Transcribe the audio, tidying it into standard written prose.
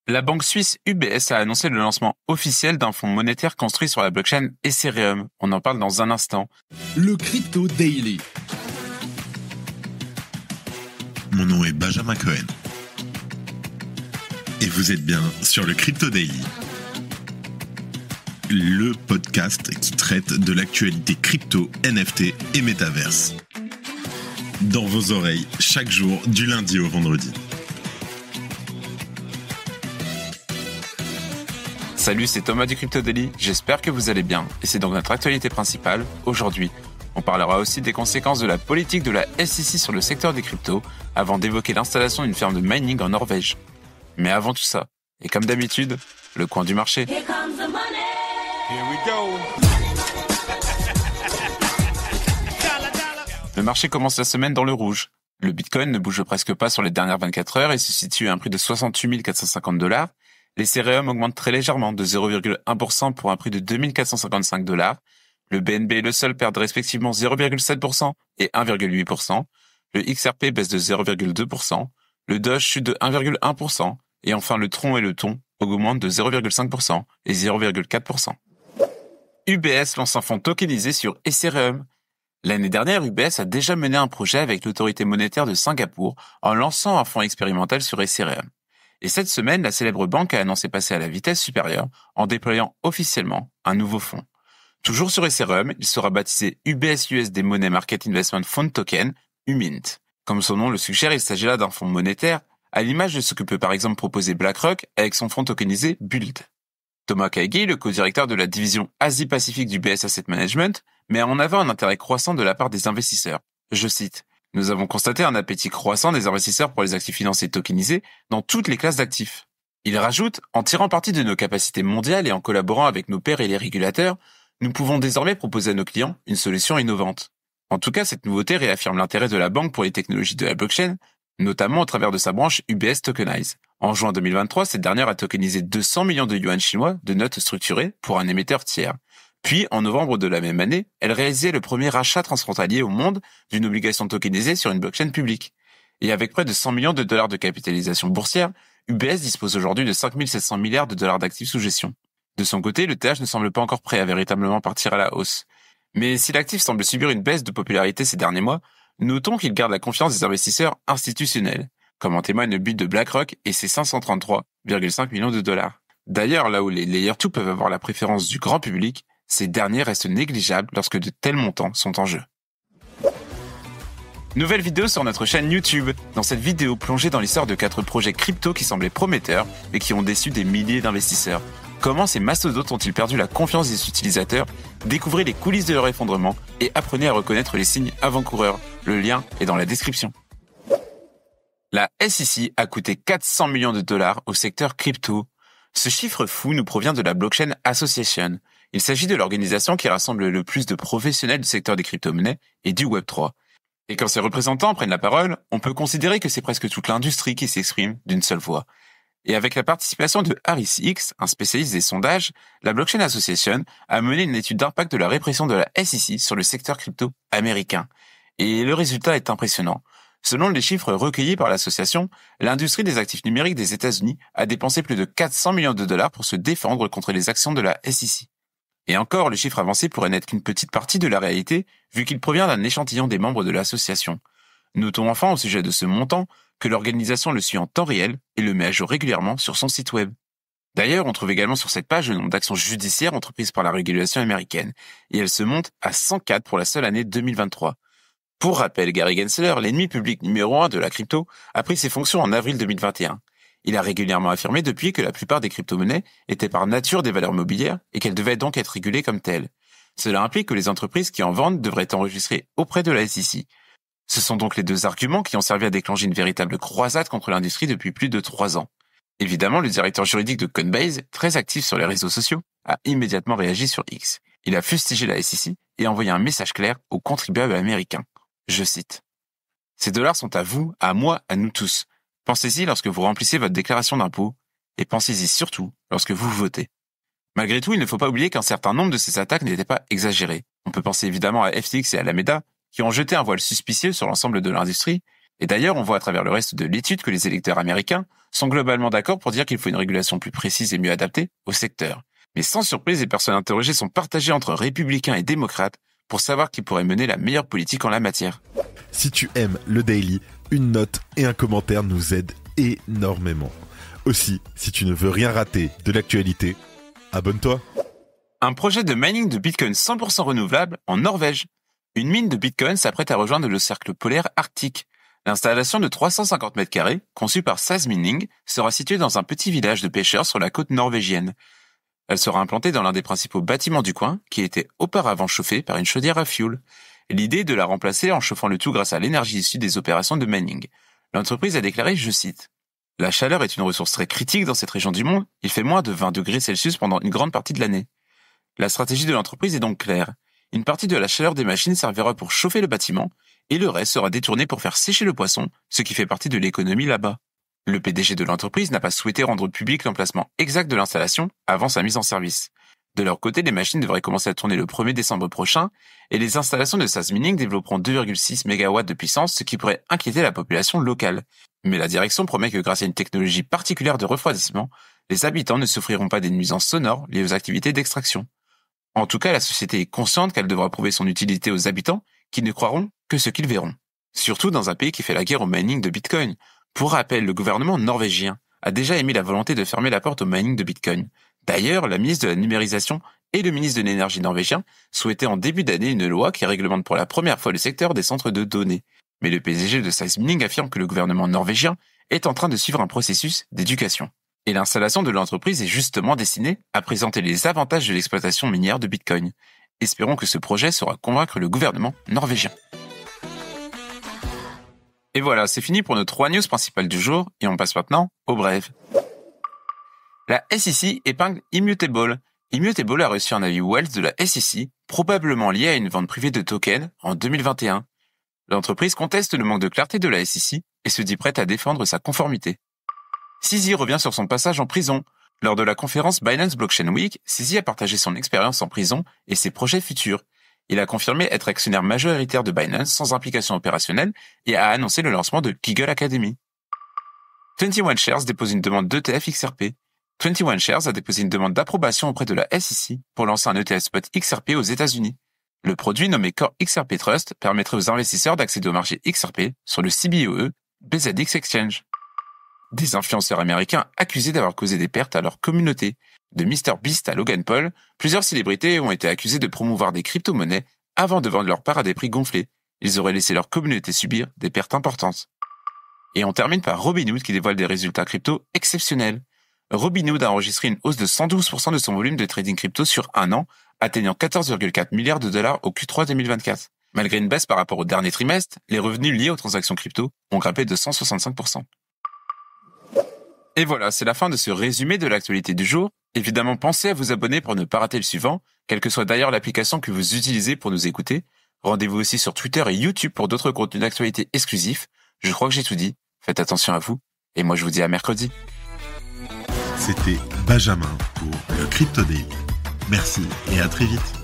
La banque suisse UBS a annoncé le lancement officiel d'un fonds monétaire construit sur la blockchain Ethereum. On en parle dans un instant. Le Crypto Daily. Mon nom est Benjamin Cohen. Et vous êtes bien sur le Crypto Daily. Le podcast qui traite de l'actualité crypto, NFT et métaverse. Dans vos oreilles, chaque jour, du lundi au vendredi. Salut, c'est Thomas du Crypto Daily, j'espère que vous allez bien. Et c'est donc notre actualité principale, aujourd'hui. On parlera aussi des conséquences de la politique de la SEC sur le secteur des cryptos, avant d'évoquer l'installation d'une ferme de mining en Norvège. Mais avant tout ça, et comme d'habitude, le coin du marché. Here comes the money. Here we go. Le marché commence la semaine dans le rouge. Le Bitcoin ne bouge presque pas sur les dernières 24 heures et se situe à un prix de 68 450 $. L'Ethereum augmente très légèrement de 0,1% pour un prix de 2455 $. Le BNB et le Sol perdent respectivement 0,7% et 1,8%. Le XRP baisse de 0,2%. Le Doge chute de 1,1%. Et enfin le Tron et le Thon augmentent de 0,5% et 0,4%. UBS lance un fonds tokenisé sur Ethereum. L'année dernière, UBS a déjà mené un projet avec l'autorité monétaire de Singapour en lançant un fonds expérimental sur Ethereum. Et cette semaine, la célèbre banque a annoncé passer à la vitesse supérieure en déployant officiellement un nouveau fonds. Toujours sur Ethereum, il sera baptisé UBS USD Money Market Investment Fund Token, UMINT. Comme son nom le suggère, il s'agit là d'un fonds monétaire, à l'image de ce que peut par exemple proposer BlackRock avec son fonds tokenisé BULD. Thomas Kaigi, le co-directeur de la division Asie-Pacifique d'UBS Asset Management, met en avant un intérêt croissant de la part des investisseurs. Je cite. Nous avons constaté un appétit croissant des investisseurs pour les actifs financiers tokenisés dans toutes les classes d'actifs. Il rajoute, en tirant parti de nos capacités mondiales et en collaborant avec nos pairs et les régulateurs, nous pouvons désormais proposer à nos clients une solution innovante. En tout cas, cette nouveauté réaffirme l'intérêt de la banque pour les technologies de la blockchain, notamment au travers de sa branche UBS Tokenize. En juin 2023, cette dernière a tokenisé 200 millions de yuan chinois de notes structurées pour un émetteur tiers. Puis, en novembre de la même année, elle réalisait le premier rachat transfrontalier au monde d'une obligation tokenisée sur une blockchain publique. Et avec près de 100 millions de dollars de capitalisation boursière, UBS dispose aujourd'hui de 5 700 milliards de dollars d'actifs sous gestion. De son côté, le TH ne semble pas encore prêt à véritablement partir à la hausse. Mais si l'actif semble subir une baisse de popularité ces derniers mois, notons qu'il garde la confiance des investisseurs institutionnels, comme en témoigne le bid de BlackRock et ses 533,5 millions de dollars. D'ailleurs, là où les Layer 2 peuvent avoir la préférence du grand public, ces derniers restent négligeables lorsque de tels montants sont en jeu. Nouvelle vidéo sur notre chaîne YouTube. Dans cette vidéo, plongez dans l'histoire de 4 projets crypto qui semblaient prometteurs et qui ont déçu des milliers d'investisseurs. Comment ces mastodontes ont-ils perdu la confiance des utilisateurs? Découvrez les coulisses de leur effondrement et apprenez à reconnaître les signes avant-coureurs. Le lien est dans la description. La SEC a coûté 400 millions de dollars au secteur crypto. Ce chiffre fou nous provient de la Blockchain Association. Il s'agit de l'organisation qui rassemble le plus de professionnels du secteur des crypto-monnaies et du Web3. Et quand ses représentants prennent la parole, on peut considérer que c'est presque toute l'industrie qui s'exprime d'une seule voix. Et avec la participation de Harris X, un spécialiste des sondages, la Blockchain Association a mené une étude d'impact de la répression de la SEC sur le secteur crypto américain. Et le résultat est impressionnant. Selon les chiffres recueillis par l'association, l'industrie des actifs numériques des États-Unis a dépensé plus de 400 millions de dollars pour se défendre contre les actions de la SEC. Et encore, le chiffre avancé pourrait n'être qu'une petite partie de la réalité, vu qu'il provient d'un échantillon des membres de l'association. Notons enfin au sujet de ce montant que l'organisation le suit en temps réel et le met à jour régulièrement sur son site web. D'ailleurs, on trouve également sur cette page le nombre d'actions judiciaires entreprises par la régulation américaine, et elle se monte à 104 pour la seule année 2023. Pour rappel, Gary Gensler, l'ennemi public numéro 1 de la crypto, a pris ses fonctions en avril 2021. Il a régulièrement affirmé depuis que la plupart des crypto-monnaies étaient par nature des valeurs mobilières et qu'elles devaient donc être régulées comme telles. Cela implique que les entreprises qui en vendent devraient être enregistrées auprès de la SEC. Ce sont donc les deux arguments qui ont servi à déclencher une véritable croisade contre l'industrie depuis plus de 3 ans. Évidemment, le directeur juridique de Coinbase, très actif sur les réseaux sociaux, a immédiatement réagi sur X. Il a fustigé la SEC et envoyé un message clair aux contribuables américains. Je cite. « Ces dollars sont à vous, à moi, à nous tous. Pensez-y lorsque vous remplissez votre déclaration d'impôt et pensez-y surtout lorsque vous votez. » Malgré tout, il ne faut pas oublier qu'un certain nombre de ces attaques n'étaient pas exagérées. On peut penser évidemment à FTX et à Alameda, qui ont jeté un voile suspicieux sur l'ensemble de l'industrie, et d'ailleurs on voit à travers le reste de l'étude que les électeurs américains sont globalement d'accord pour dire qu'il faut une régulation plus précise et mieux adaptée au secteur. Mais sans surprise, les personnes interrogées sont partagées entre républicains et démocrates pour savoir qui pourrait mener la meilleure politique en la matière. Si tu aimes le Daily, une note et un commentaire nous aident énormément. Aussi, si tu ne veux rien rater de l'actualité, abonne-toi. Un projet de mining de Bitcoin 100% renouvelable en Norvège. Une mine de Bitcoin s'apprête à rejoindre le cercle polaire arctique. L'installation de 350 mètres carrés, conçue par SAS Mining, sera située dans un petit village de pêcheurs sur la côte norvégienne. Elle sera implantée dans l'un des principaux bâtiments du coin, qui était auparavant chauffé par une chaudière à fioul. L'idée est de la remplacer en chauffant le tout grâce à l'énergie issue des opérations de mining. L'entreprise a déclaré, je cite, « La chaleur est une ressource très critique dans cette région du monde, il fait moins de 20 degrés Celsius pendant une grande partie de l'année. » La stratégie de l'entreprise est donc claire. Une partie de la chaleur des machines servira pour chauffer le bâtiment, et le reste sera détourné pour faire sécher le poisson, ce qui fait partie de l'économie là-bas. Le PDG de l'entreprise n'a pas souhaité rendre public l'emplacement exact de l'installation avant sa mise en service. De leur côté, les machines devraient commencer à tourner le 1er décembre prochain, et les installations de SAS Mining développeront 2,6 MW de puissance, ce qui pourrait inquiéter la population locale. Mais la direction promet que grâce à une technologie particulière de refroidissement, les habitants ne souffriront pas des nuisances sonores liées aux activités d'extraction. En tout cas, la société est consciente qu'elle devra prouver son utilité aux habitants, qui ne croiront que ce qu'ils verront. Surtout dans un pays qui fait la guerre au mining de Bitcoin. Pour rappel, le gouvernement norvégien a déjà émis la volonté de fermer la porte au mining de Bitcoin. D'ailleurs, la ministre de la numérisation et le ministre de l'énergie norvégien souhaitaient en début d'année une loi qui réglemente pour la première fois le secteur des centres de données. Mais le PDG de SAS Mining affirme que le gouvernement norvégien est en train de suivre un processus d'éducation. Et l'installation de l'entreprise est justement destinée à présenter les avantages de l'exploitation minière de Bitcoin. Espérons que ce projet saura convaincre le gouvernement norvégien. Et voilà, c'est fini pour nos 3 news principales du jour, et on passe maintenant aux brèves. La SEC épingle Immutable. Immutable a reçu un avis Wells de la SEC, probablement lié à une vente privée de tokens en 2021. L'entreprise conteste le manque de clarté de la SEC et se dit prête à défendre sa conformité. CZ revient sur son passage en prison. Lors de la conférence Binance Blockchain Week, CZ a partagé son expérience en prison et ses projets futurs. Il a confirmé être actionnaire majoritaire de Binance sans implication opérationnelle et a annoncé le lancement de Kiggle Academy. 21 Shares dépose une demande d'ETF XRP. 21 Shares a déposé une demande d'approbation auprès de la SEC pour lancer un ETF spot XRP aux États-Unis. Le produit nommé Core XRP Trust permettrait aux investisseurs d'accéder au marché XRP sur le CBOE BZX Exchange. Des influenceurs américains accusés d'avoir causé des pertes à leur communauté. De MrBeast à Logan Paul, plusieurs célébrités ont été accusées de promouvoir des crypto-monnaies avant de vendre leur part à des prix gonflés. Ils auraient laissé leur communauté subir des pertes importantes. Et on termine par Robinhood qui dévoile des résultats crypto exceptionnels. Robinhood a enregistré une hausse de 112% de son volume de trading crypto sur un an, atteignant 14,4 milliards de dollars au Q3 2024. Malgré une baisse par rapport au dernier trimestre, les revenus liés aux transactions crypto ont grimpé de 165%. Et voilà, c'est la fin de ce résumé de l'actualité du jour. Évidemment, pensez à vous abonner pour ne pas rater le suivant, quelle que soit d'ailleurs l'application que vous utilisez pour nous écouter. Rendez-vous aussi sur Twitter et YouTube pour d'autres contenus d'actualité exclusifs. Je crois que j'ai tout dit. Faites attention à vous. Et moi, je vous dis à mercredi. C'était Benjamin pour le Crypto Daily. Merci et à très vite.